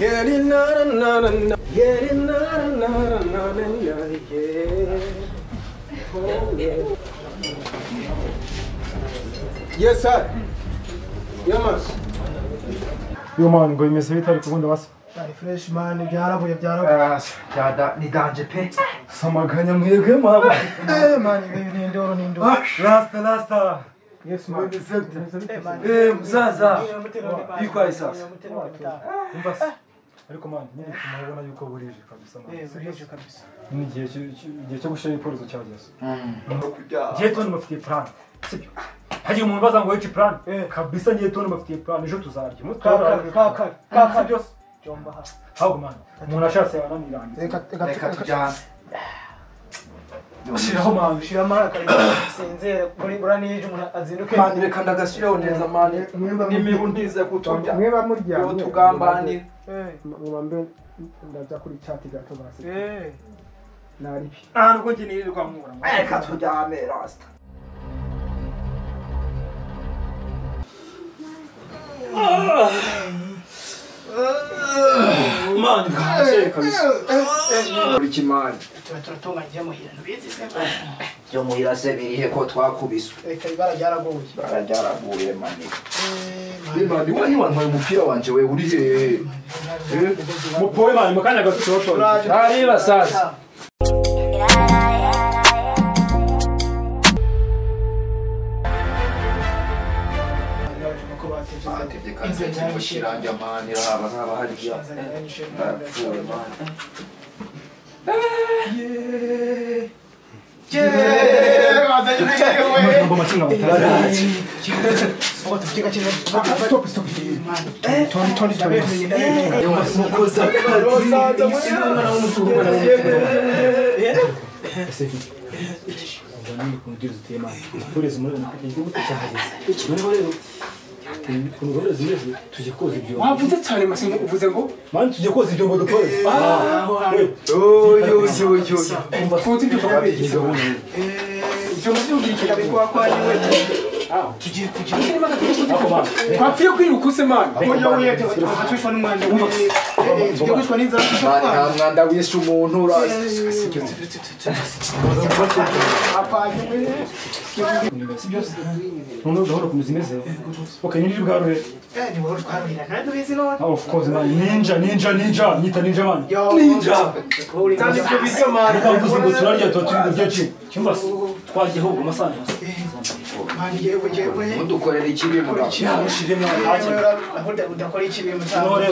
Yes, sir. Yeah, man. Yo, man, going to say it. Was fresh man, Jarabu. Jada ni danje pe. Samaganya mwege mama. Man, Nindo. Lasta. Yes, man. Mzaza. Yuko ai sasa. Ariko man, nyine kumabona yuko burije kabisa man. Burije kabisa. Ni gihe cyo gushira iporozo cyageze. Gihe tone mufite plan. Haje umuntu baza ngo iki plan? Kabisa gihe tone mufite plan ejo tuzarya. Kaka byose. Jomba ha. Hago man. Umuntu ashatse yananiranye. Reka tujyane. Shiraho man. Shirama sinzere muri buranije umuntu azinduke. Man reka ndagashiraho neza man. Nimibu ntize kuturya. Mweba murya. Yo tugambanira. Mwambe ndaza kuri chat gato basi. Naribi. Nuko njye nirirwa mwura. Reka tujyane rasta. Man, kase kabisa. Uriki man. Turatunganya muhira ntubizi se. Yo muhira se birihe ko twakubiswe. Reka ibara ryaragoye. Barajyaraguye mani. Biba ndi wani wantwaye umupira wanje we uri he. Mupoye man, mukanya gato. Ari basaza. Atebye mushiranja mani haba hariya. Fuwe mani. Wavuze cyane masengo uvuze ngo man tujye koza ibyo ngo dukore. Kuzi ibyo kwabigize. Ibyo mubyumvikira bikwa kwa niwe. Tugiye kujya. Kwapfiye kwirukuse man. Oya wiyete twashwa n'umwanda wiwe. Tugiye kwishwa n'inzara. Nta mwanda wishe umuntu urasi. Noneho gahoro kumuzimeze. Okay, niri bwarure. Ni wowe twarurira kandi ubizi no. Of course man, ninja, nyita ninja man. Ninja. Kandi ibyo bizo man. Ndavuze ngo turarya turi cyo cyumba twagiye ho amasana. Man yewe. Mudukorera ikibi mu Shire mwana. Udakora ikibi mu cyangwa.